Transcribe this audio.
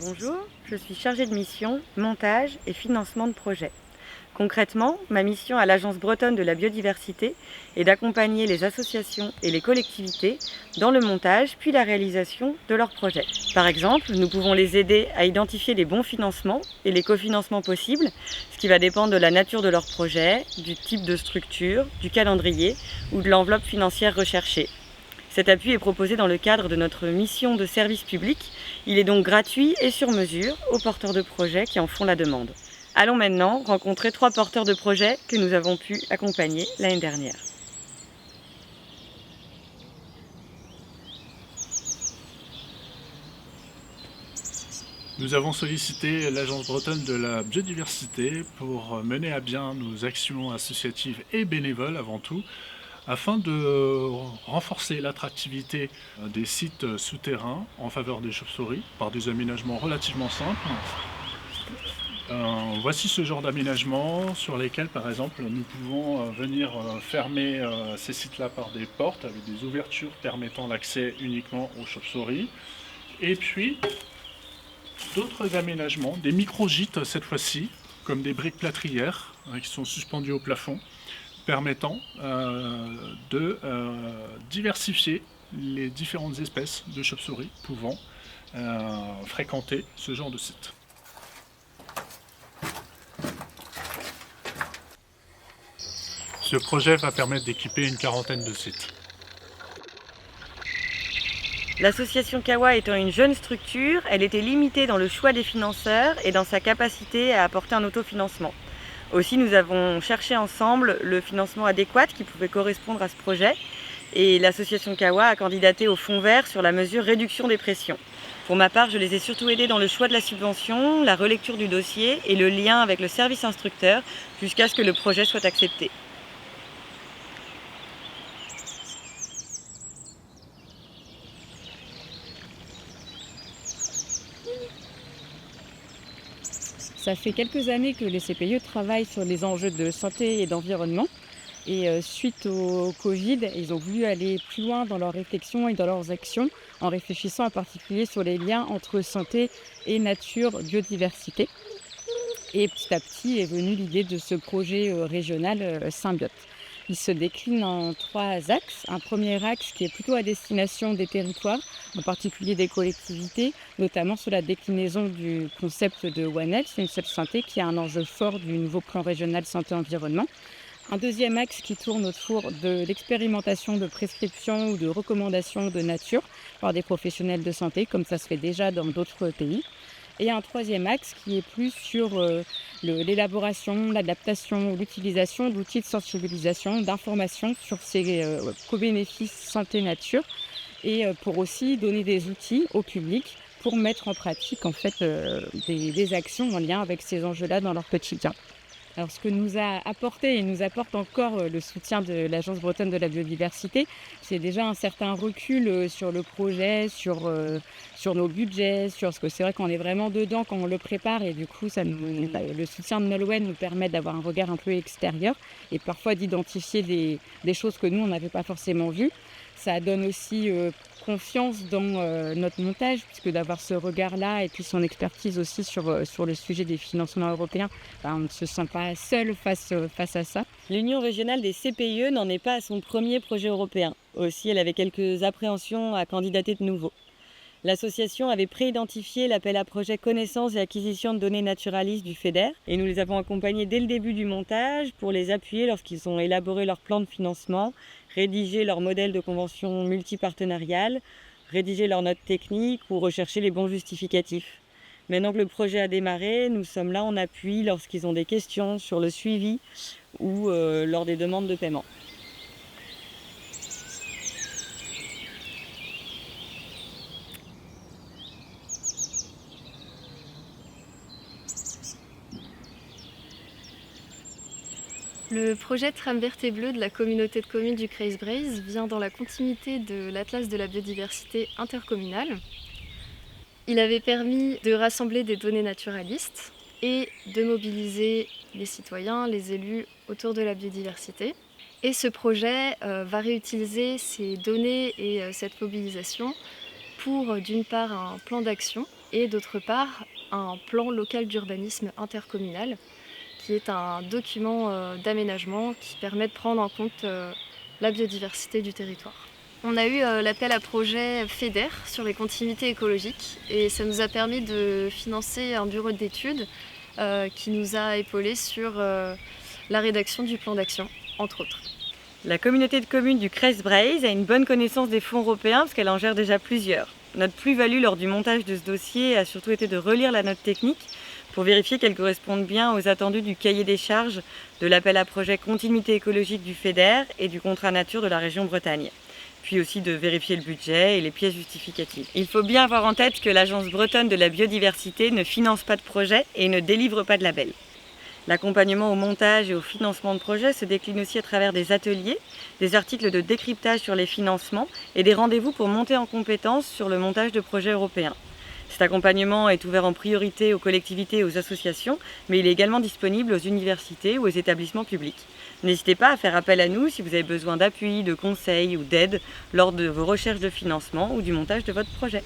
Bonjour, je suis chargée de mission, montage et financement de projets. Concrètement, ma mission à l'Agence bretonne de la biodiversité est d'accompagner les associations et les collectivités dans le montage puis la réalisation de leurs projets. Par exemple, nous pouvons les aider à identifier les bons financements et les cofinancements possibles, ce qui va dépendre de la nature de leur projet, du type de structure, du calendrier ou de l'enveloppe financière recherchée. Cet appui est proposé dans le cadre de notre mission de service public. Il est donc gratuit et sur mesure aux porteurs de projets qui en font la demande. Allons maintenant rencontrer 3 porteurs de projets que nous avons pu accompagner l'année dernière. Nous avons sollicité l'Agence bretonne de la biodiversité pour mener à bien nos actions associatives et bénévoles avant tout, afin de renforcer l'attractivité des sites souterrains en faveur des chauves-souris par des aménagements relativement simples. Voici ce genre d'aménagement sur lesquels, par exemple, nous pouvons venir fermer ces sites-là par des portes avec des ouvertures permettant l'accès uniquement aux chauves-souris. Et puis, d'autres aménagements, des micro-gîtes cette fois-ci, comme des briques plâtrières qui sont suspendues au plafond, permettant de diversifier les différentes espèces de chauves-souris pouvant fréquenter ce genre de site. Ce projet va permettre d'équiper une quarantaine de sites. L'association Kawa étant une jeune structure, elle était limitée dans le choix des financeurs et dans sa capacité à apporter un autofinancement. Aussi, nous avons cherché ensemble le financement adéquat qui pouvait correspondre à ce projet et l'association Kawa a candidaté au fonds vert sur la mesure réduction des pressions. Pour ma part, je les ai surtout aidés dans le choix de la subvention, la relecture du dossier et le lien avec le service instructeur jusqu'à ce que le projet soit accepté. Ça fait quelques années que les CPE travaillent sur les enjeux de santé et d'environnement. Et suite au Covid, ils ont voulu aller plus loin dans leurs réflexions et dans leurs actions, en réfléchissant en particulier sur les liens entre santé et nature, biodiversité. Et petit à petit est venue l'idée de ce projet régional Symbiote. Il se décline en 3 axes. Un premier axe qui est plutôt à destination des territoires, en particulier des collectivités, notamment sur la déclinaison du concept de One Health, une seule santé qui a un enjeu fort du nouveau plan régional santé-environnement. Un deuxième axe qui tourne autour de l'expérimentation de prescriptions ou de recommandations de nature par des professionnels de santé, comme ça se fait déjà dans d'autres pays. Et un troisième axe qui est plus sur l'élaboration, l'adaptation, l'utilisation d'outils de sensibilisation, d'information sur ces co-bénéfices santé-nature et pour aussi donner des outils au public pour mettre en pratique en fait des actions en lien avec ces enjeux-là dans leur quotidien. Alors, ce que nous a apporté et nous apporte encore le soutien de l'Agence bretonne de la biodiversité, c'est déjà un certain recul sur le projet, sur nos budgets, sur ce que c'est vrai qu'on est vraiment dedans quand on le prépare et du coup, le soutien de Nolwenn nous permet d'avoir un regard un peu extérieur et parfois d'identifier des choses que nous, on n'avait pas forcément vues. Ça donne aussi confiance dans notre montage, puisque d'avoir ce regard-là et puis son expertise aussi sur le sujet des financements européens, on ne se sent pas seul face à ça. L'Union régionale des CPIE n'en est pas à son premier projet européen. Aussi, elle avait quelques appréhensions à candidater de nouveau. L'association avait pré-identifié l'appel à projet connaissance et acquisition de données naturalistes du FEDER et nous les avons accompagnés dès le début du montage pour les appuyer lorsqu'ils ont élaboré leur plan de financement, rédigé leur modèle de convention multipartenariale, rédigé leurs notes techniques ou recherché les bons justificatifs. Maintenant que le projet a démarré, nous sommes là en appui lorsqu'ils ont des questions sur le suivi ou lors des demandes de paiement. Le projet Tram verte et bleue de la communauté de communes du Creuse-Braise vient dans la continuité de l'Atlas de la biodiversité intercommunale. Il avait permis de rassembler des données naturalistes et de mobiliser les citoyens, les élus autour de la biodiversité. Et ce projet va réutiliser ces données et cette mobilisation pour d'une part un plan d'action et d'autre part un plan local d'urbanisme intercommunal qui est un document d'aménagement qui permet de prendre en compte la biodiversité du territoire. On a eu l'appel à projet FEDER sur les continuités écologiques et ça nous a permis de financer un bureau d'études qui nous a épaulés sur la rédaction du plan d'action, entre autres. La communauté de communes du Creys-Breiz a une bonne connaissance des fonds européens parce qu'elle en gère déjà plusieurs. Notre plus-value lors du montage de ce dossier a surtout été de relire la note technique pour vérifier qu'elle corresponde bien aux attendus du cahier des charges de l'appel à projet continuité écologique du FEDER et du contrat nature de la région Bretagne. Puis aussi de vérifier le budget et les pièces justificatives. Il faut bien avoir en tête que l'Agence bretonne de la biodiversité ne finance pas de projet et ne délivre pas de label. L'accompagnement au montage et au financement de projets se décline aussi à travers des ateliers, des articles de décryptage sur les financements et des rendez-vous pour monter en compétences sur le montage de projets européens. Cet accompagnement est ouvert en priorité aux collectivités et aux associations, mais il est également disponible aux universités ou aux établissements publics. N'hésitez pas à faire appel à nous si vous avez besoin d'appui, de conseils ou d'aide lors de vos recherches de financement ou du montage de votre projet.